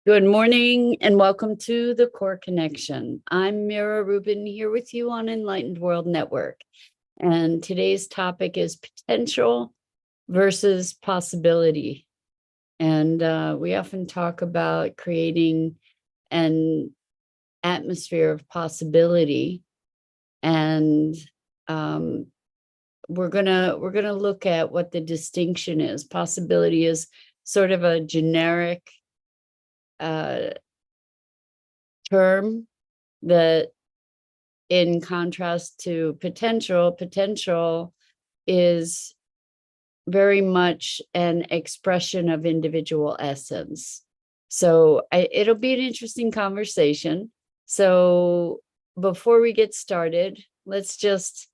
Good morning and welcome to the Core Connection. I'm Mira Rubin here with you on Enlightened World Network. And today's topic is potential versus possibility. And we often talk about creating an atmosphere of possibility. And we're gonna look at what the distinction is. Possibility is sort of a generic term that, in contrast to potential is very much an expression of individual essence. So it'll be an interesting conversation. So before we get started, let's just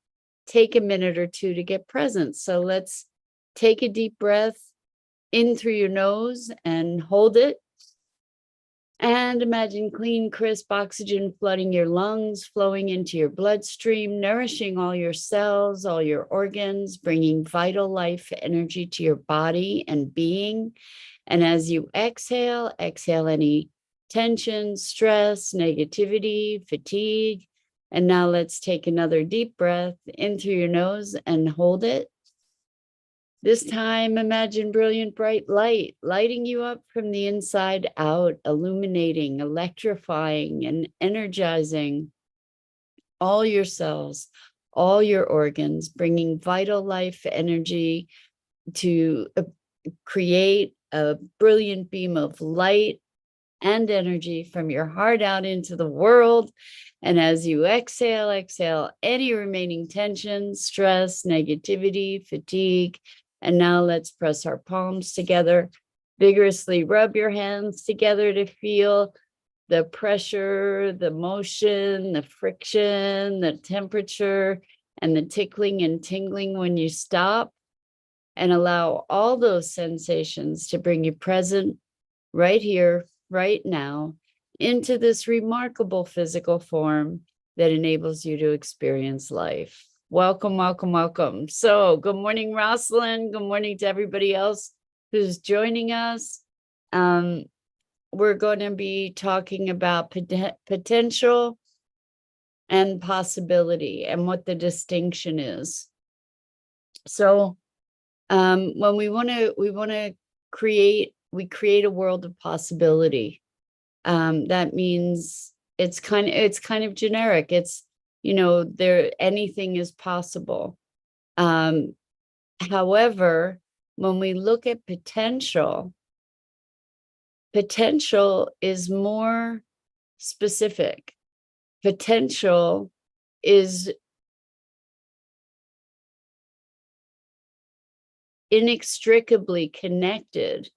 take a minute or two to get present. So let's take a deep breath in through your nose and hold it. And imagine clean, crisp oxygen flooding your lungs, flowing into your bloodstream, nourishing all your cells, all your organs, bringing vital life energy to your body and being. And as you exhale any tension, stress, negativity, fatigue. And now let's take another deep breath in through your nose and hold it. This time, imagine brilliant, bright light, lighting you up from the inside out, illuminating, electrifying, and energizing all your cells, all your organs, bringing vital life energy to create a brilliant beam of light and energy from your heart out into the world. And as you exhale any remaining tension, stress, negativity, fatigue. And now let's press our palms together, vigorously rub your hands together to feel the pressure, the motion, the friction, the temperature, and the tickling and tingling when you stop. And allow all those sensations to bring you present right here, right now, into this remarkable physical form that enables you to experience life. Welcome, welcome, welcome. So good morning, Rosalind. Good morning to everybody else who's joining us. We're going to be talking about potential and possibility and what the distinction is. So when we want to create a world of possibility. That means it's kind of generic. It's, anything is possible. However, when we look at potential is more specific. Potential is inextricably connected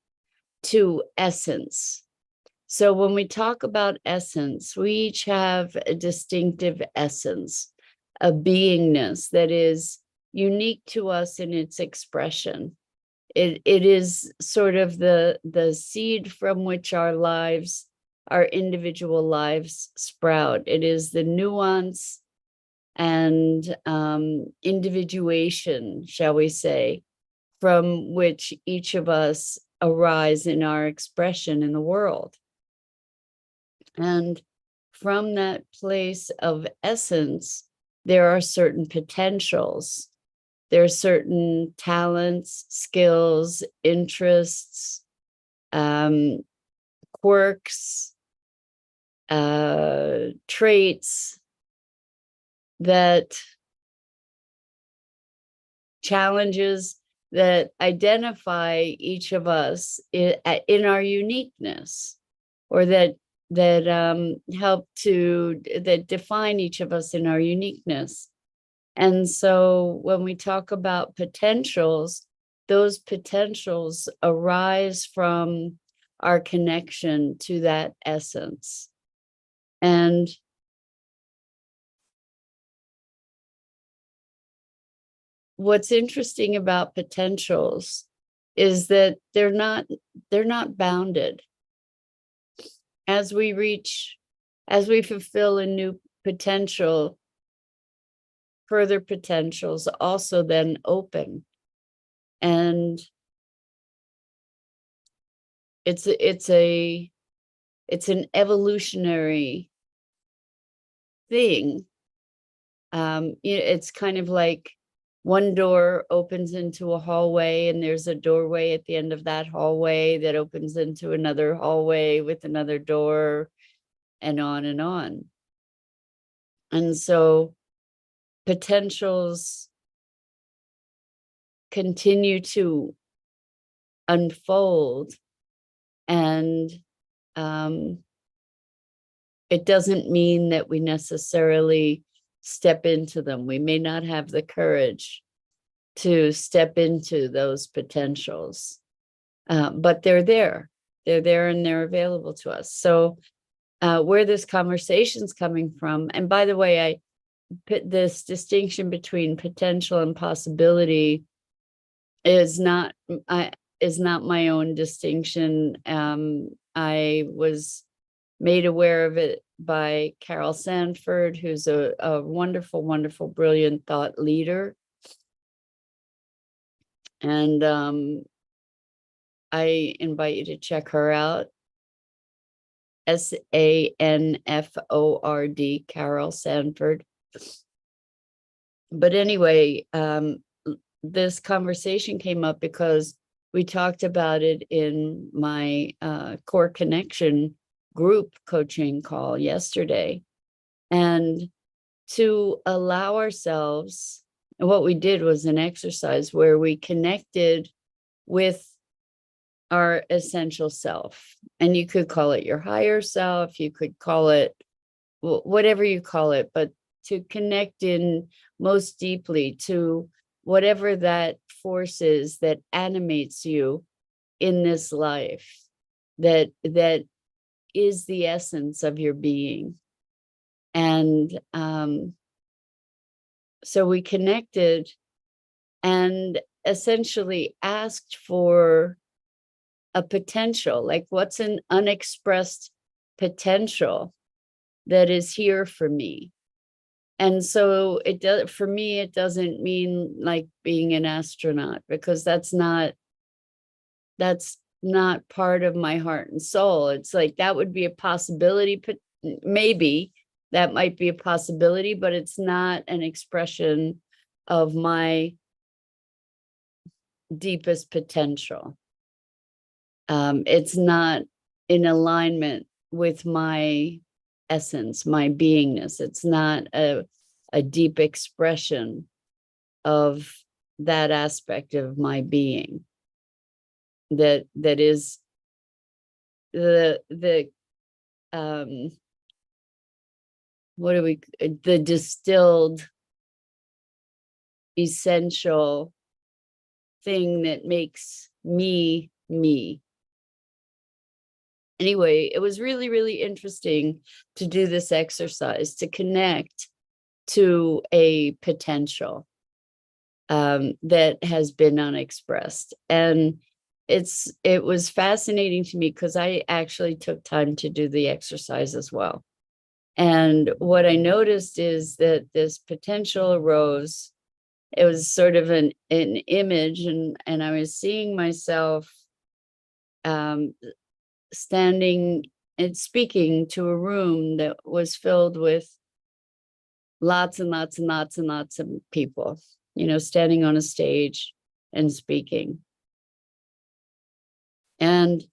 to essence. So when we talk about essence, we each have a distinctive essence, a beingness that is unique to us in its expression. It is sort of the seed from which our individual lives sprout. It is the nuance and individuation, shall we say, from which each of us arise in our expression in the world. And from that place of essence, there are certain potentials. There are certain talents, skills, interests, quirks, traits that challenges that identify each of us in our uniqueness, or that define each of us in our uniqueness. And so when we talk about potentials, those potentials arise from our connection to that essence. And what's interesting about potentials is that they're not bounded. As we fulfill a new potential, further potentials also then open. And it's a it's an evolutionary thing. It's kind of like one door opens into a hallway, and there's a doorway at the end of that hallway that opens into another hallway with another door, and on and on. And so potentials continue to unfold, and it doesn't mean that we necessarily step into them. We may not have the courage to step into those potentials, but they're there. They're there and they're available to us. So where this conversation's coming from, and by the way, I put this distinction between potential and possibility is not my own distinction. I was made aware of it by Carol Sanford, who's a wonderful, wonderful, brilliant thought leader. And I invite you to check her out. Sanford, Carol Sanford. But anyway, this conversation came up because we talked about it in my Core Connection group coaching call yesterday. And to allow ourselves, and what we did was an exercise where we connected with our essential self. And you could call it your higher self, you could call it whatever you call it, but to connect in most deeply to whatever that force is that animates you in this life, that is the essence of your being. And so we connected and essentially asked for a potential, like what's an unexpressed potential that is here for me. And so it does, for me, it doesn't mean like being an astronaut, because that's not part of my heart and soul. It's like that would be a possibility, maybe that might be a possibility, but it's not an expression of my deepest potential. It's not in alignment with my essence, my beingness. It's not a deep expression of that aspect of my being that is the the distilled essential thing that makes me me. Anyway, it was really, really interesting to do this exercise, to connect to a potential that has been unexpressed. And it was fascinating to me because I actually took time to do the exercise as well. And what I noticed is that this potential arose. It was sort of an image, and I was seeing myself standing and speaking to a room that was filled with lots and lots and lots and lots of people, standing on a stage and speaking. And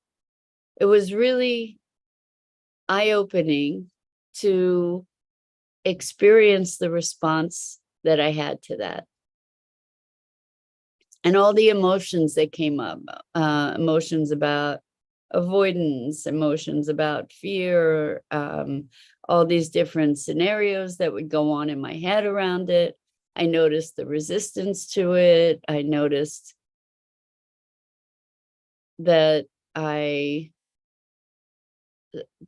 it was really eye-opening to experience the response that I had to that. And all the emotions that came up, emotions about avoidance, emotions about fear, all these different scenarios that would go on in my head around it. I noticed the resistance to it. I noticed that I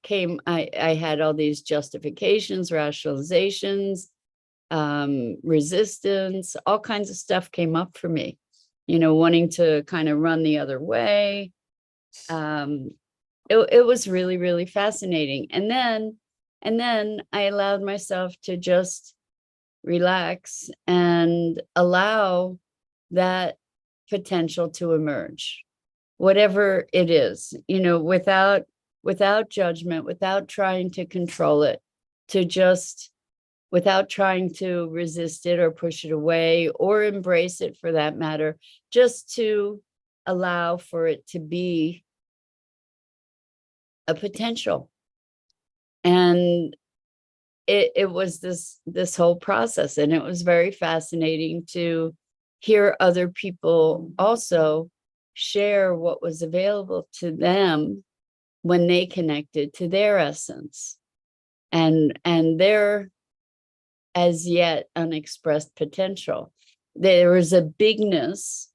had all these justifications, rationalizations, resistance, all kinds of stuff came up for me, wanting to kind of run the other way. It was really, really fascinating. And then I allowed myself to just relax and allow that potential to emerge, whatever it is, without without judgment, without trying to control it, to just, without trying to resist it or push it away or embrace it for that matter, just to allow for it to be a potential. And it was this whole process, and it was very fascinating to hear other people also share what was available to them when they connected to their essence and their as yet unexpressed potential. There was a bigness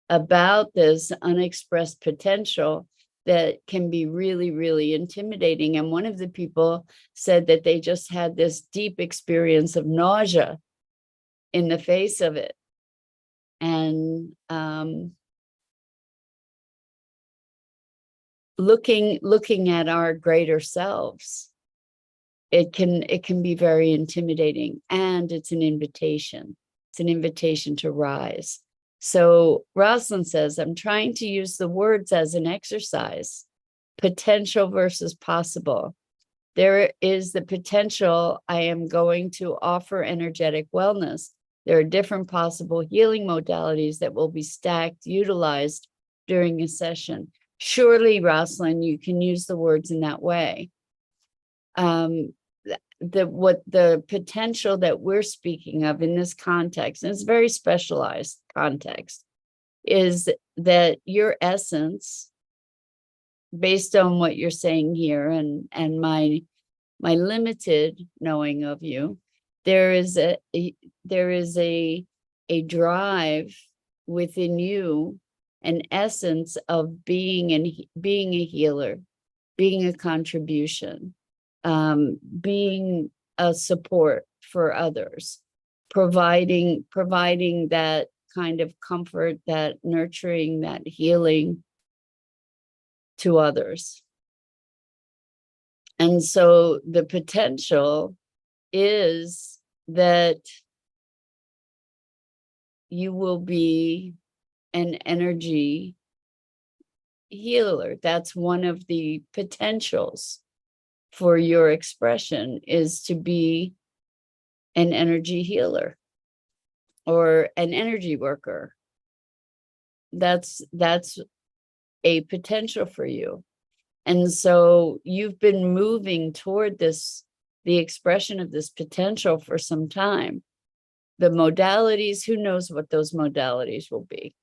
about this unexpressed potential that can be really, really intimidating. And one of the people said that they just had this deep experience of nausea in the face of it. And looking at our greater selves, it can be very intimidating, and it's an invitation. It's an invitation to rise. So Rosalind says, I'm trying to use the words as an exercise, potential versus possible. There is the potential. I am going to offer energetic wellness. There are different possible healing modalities that will be stacked, utilized during a session. Surely, Rosalind, you can use the words in that way. What the potential that we're speaking of in this context, and it's very specialized context, is that your essence, based on what you're saying here and my limited knowing of you, there is a drive within you, an essence of being a healer, being a contribution, being a support for others, providing that kind of comfort, that nurturing, that healing to others. And so the potential is that you will be an energy healer. That's one of the potentials for your expression, is to be an energy healer or an energy worker. That's a potential for you. And so you've been moving toward this, the expression of this potential, for some time. The modalities, who knows what those modalities will be?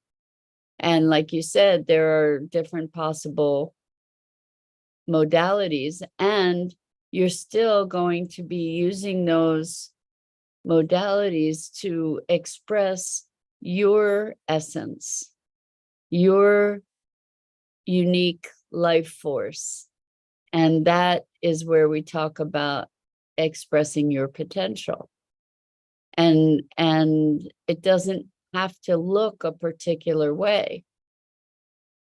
And like you said, there are different possible modalities, and you're still going to be using those modalities to express your essence, your unique life force. And that is where we talk about expressing your potential. And it doesn't have to look a particular way.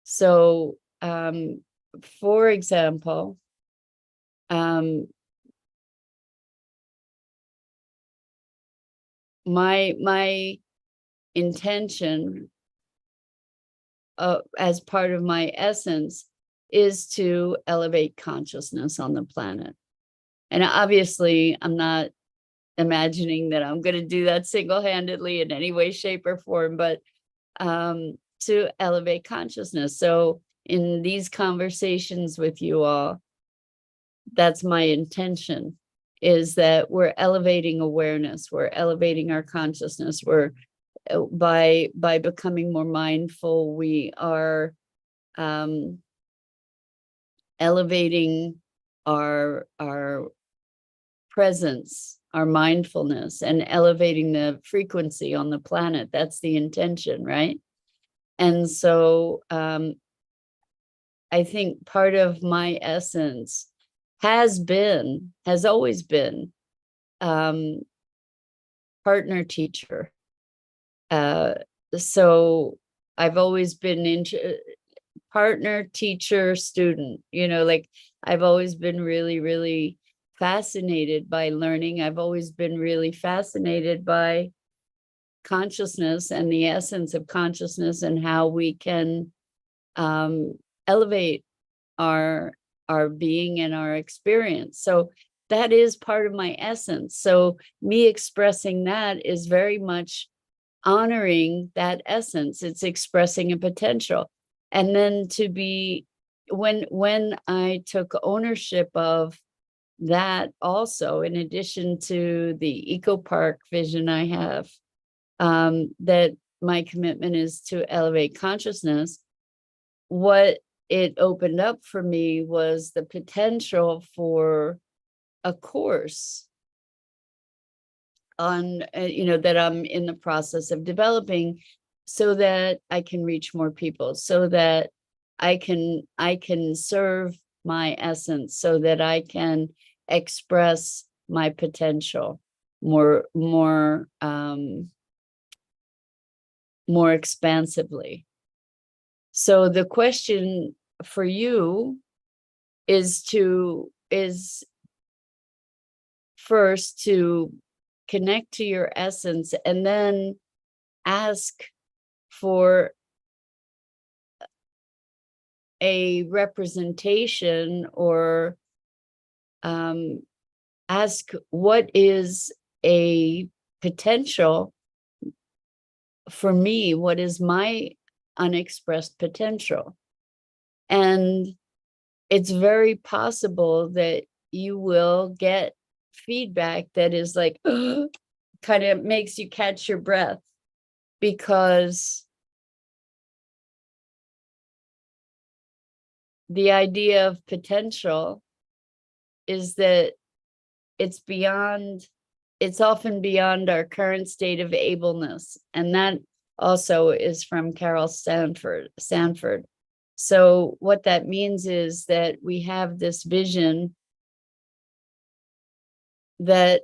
So, for example, my intention as part of my essence is to elevate consciousness on the planet. And obviously, I'm not imagining that I'm going to do that single-handedly in any way, shape, or form, but to elevate consciousness. So in these conversations with you all, that's my intention, is that we're elevating awareness, we're elevating our consciousness, we're by becoming more mindful, we are elevating our presence, our mindfulness, and elevating the frequency on the planet. That's the intention, right? And so I think part of my essence has always been partner teacher. So I've always been partner teacher student, like I've always been really, really fascinated by learning. I've always been really fascinated by consciousness and the essence of consciousness and how we can elevate our our being and our experience. So that is part of my essence. So me expressing that is very much honoring that essence. It's expressing a potential. And then to be, when I took ownership of that also, in addition to the eco park vision I have, that my commitment is to elevate consciousness, what it opened up for me was the potential for a course on, that I'm in the process of developing, so that I can reach more people, so that I can serve my essence, so that I can express my potential more expansively. So the question for you is first to connect to your essence, and then ask for a representation, or ask what is a potential for me, what is my unexpressed potential. And it's very possible that you will get feedback that is like, kind of makes you catch your breath, because the idea of potential is that it's often beyond our current state of ableness. And that also is from Carol Sanford. So what that means is that we have this vision that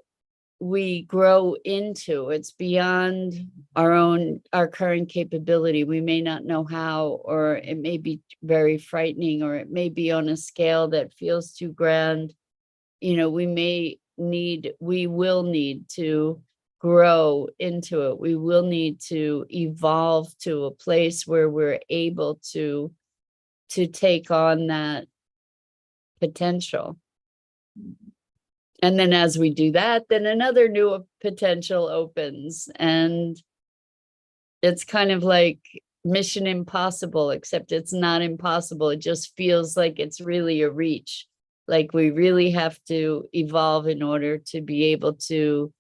we grow into. It's beyond our current capability. We may not know how, or it may be very frightening, or it may be on a scale that feels too grand. We will need to grow into it. We will need to evolve to a place where we're able to take on that potential. And then as we do that, then another new potential opens. And it's kind of like Mission Impossible, except it's not impossible. It just feels like it's really a reach. Like we really have to evolve in order to be able to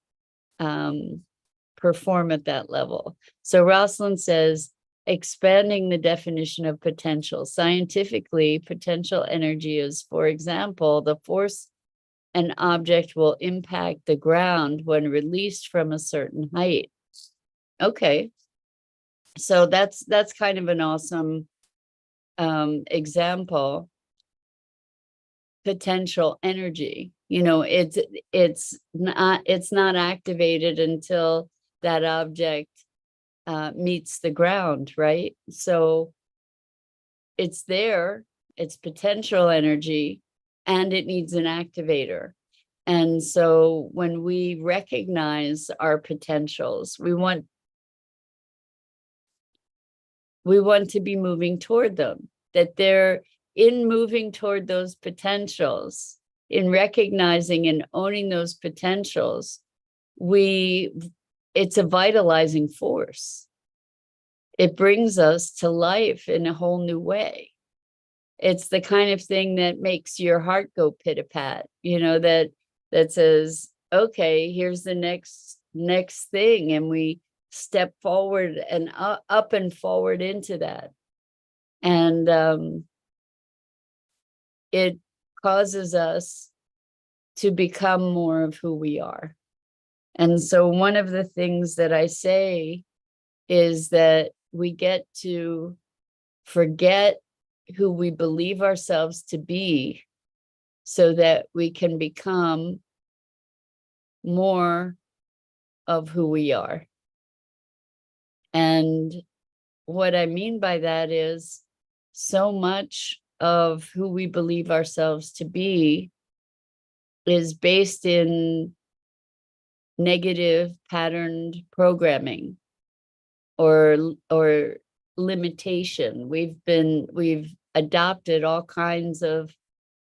perform at that level. So Rosalind says, expanding the definition of potential. Scientifically, potential energy is, for example, the force an object will impact the ground when released from a certain height. Okay. So that's kind of an awesome example. Potential energy, it's not activated until that object meets the ground, right? So it's there, it's potential energy, and it needs an activator. And so when we recognize our potentials, we want to be moving toward them, that they're in moving toward those potentials, in recognizing and owning those potentials, it's a vitalizing force. It brings us to life in a whole new way. It's the kind of thing that makes your heart go pit-a-pat, that says, okay, here's the next thing. And we step forward and up and forward into that. And it causes us to become more of who we are. And so one of the things that I say is that we get to forget who we believe ourselves to be, so that we can become more of who we are. And what I mean by that is, so much of who we believe ourselves to be is based in negative patterned programming or limitation. We've adopted all kinds of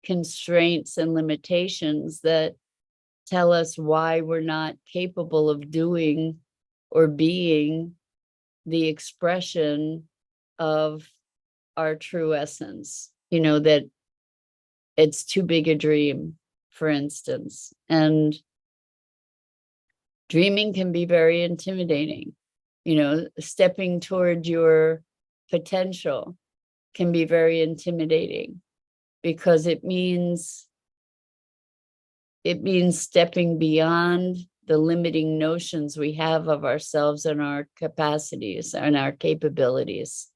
constraints and limitations that tell us why we're not capable of doing or being the expression of our true essence, that it's too big a dream, for instance. And dreaming can be very intimidating. Stepping toward your potential can be very intimidating because it means stepping beyond the limiting notions we have of ourselves and our capacities and our capabilities.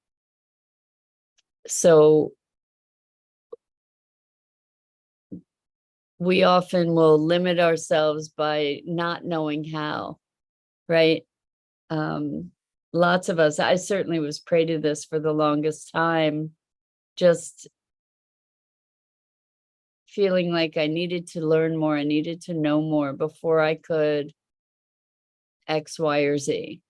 So we often will limit ourselves by not knowing how, right? Lots of us, I certainly was prey to this for the longest time, just feeling like I needed to learn more, I needed to know more before I could X, Y, or Z.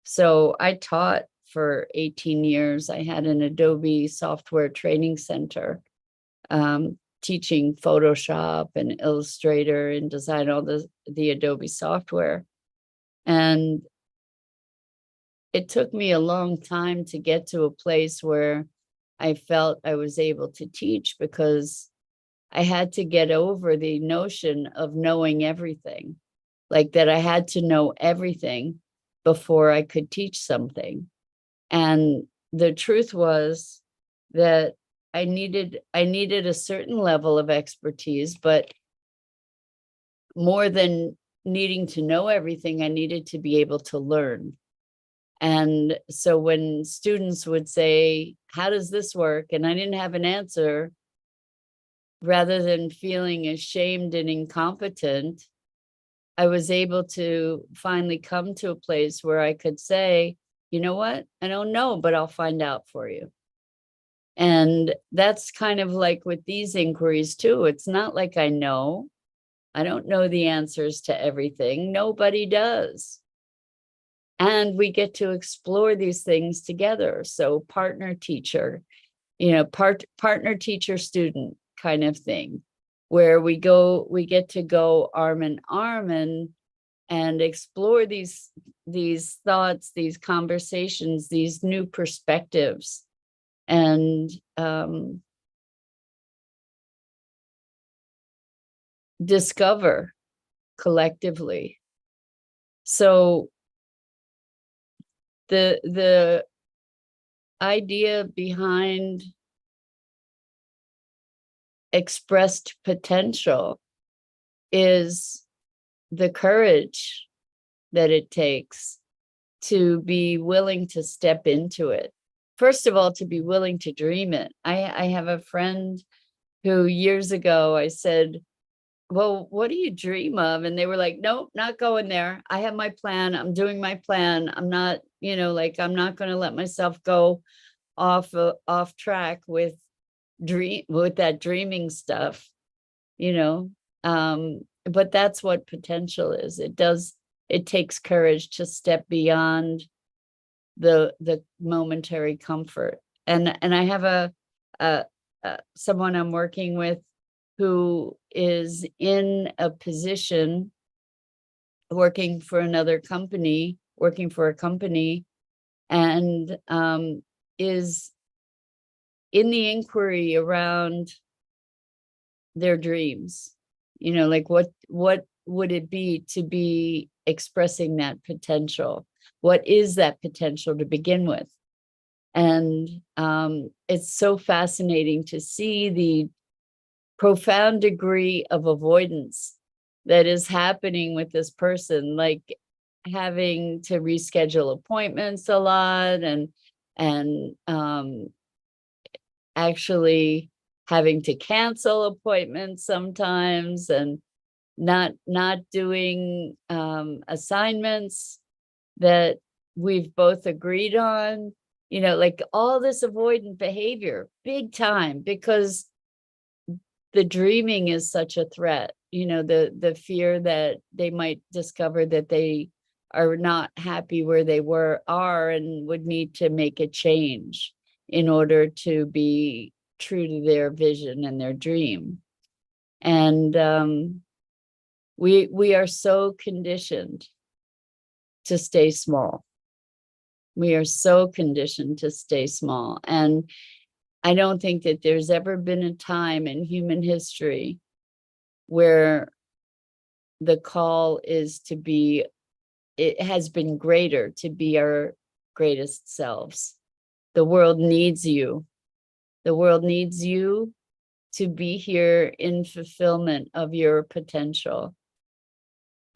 So I taught for 18 years. I had an Adobe software training center, teaching Photoshop and Illustrator and design, all the Adobe software. And it took me a long time to get to a place where I felt I was able to teach, because I had to get over the notion of knowing everything, like that I had to know everything before I could teach something. And the truth was that I needed a certain level of expertise, but more than needing to know everything, I needed to be able to learn. And so when students would say, how does this work? And I didn't have an answer, rather than feeling ashamed and incompetent, I was able to finally come to a place where I could say, you know what? I don't know, but I'll find out for you. And that's kind of like with these inquiries too. It's not like I don't know the answers to everything. Nobody does. And we get to explore these things together. So partner teacher, partner teacher student kind of thing, where we get to go arm in arm and explore these thoughts, these conversations, these new perspectives, and discover collectively. So the idea behind expressed potential is the courage that it takes to be willing to step into it. First of all, to be willing to dream it. I have a friend who years ago I said, well, what do you dream of? And they were like, nope, not going there. I have my plan. I'm doing my plan. I'm not, I'm not going to let myself go off track with that dreaming stuff, but that's what potential is. It takes courage to step beyond the momentary comfort. And I have a someone I'm working with who is in a position working for a company, and is in the inquiry around their dreams. Like what would it be to be expressing that potential? What is that potential to begin with? And it's so fascinating to see the profound degree of avoidance that is happening with this person, like having to reschedule appointments a lot, and actually having to cancel appointments sometimes, and not doing assignments that we've both agreed on, like all this avoidant behavior, big time, because the dreaming is such a threat, the fear that they might discover that they are not happy where they are and would need to make a change in order to be true to their vision and their dream. And we are so conditioned to stay small. We are so conditioned to stay small. And I don't think that there's ever been a time in human history where the call is to be, it has been greater to be our greatest selves. The world needs you. The world needs you to be here in fulfillment of your potential.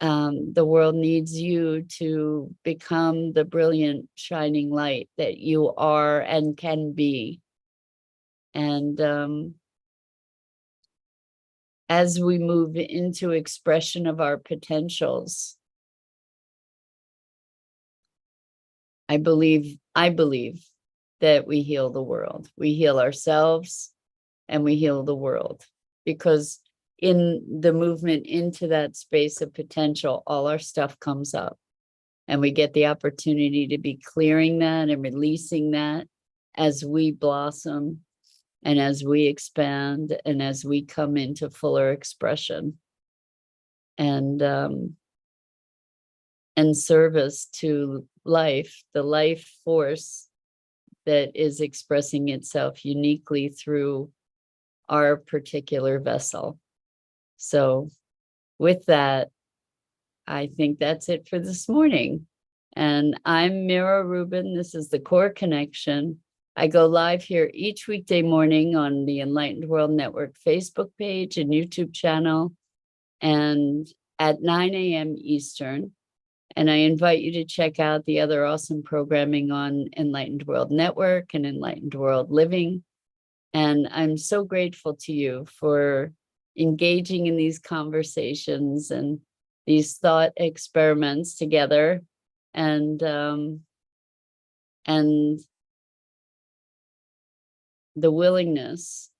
The world needs you to become the brilliant, shining light that you are and can be. And as we move into expression of our potentials, I believe that we heal the world. We heal ourselves and we heal the world, because in the movement into that space of potential, all our stuff comes up and we get the opportunity to be clearing that and releasing that as we blossom and as we expand and as we come into fuller expression and service to life, the life force that is expressing itself uniquely through our particular vessel. So with that, I think that's it for this morning. And I'm Mira Rubin. This is the Core Connection. I go live here each weekday morning on the Enlightened World Network Facebook page and YouTube channel, and at 9 a.m. Eastern. And I invite you to check out the other awesome programming on Enlightened World Network and Enlightened World Living. And I'm so grateful to you for engaging in these conversations and these thought experiments together, and the willingness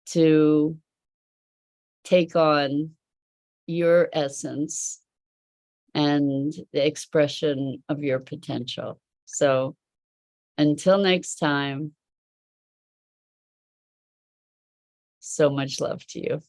to take on your essence and the expression of your potential. So until next time, so much love to you.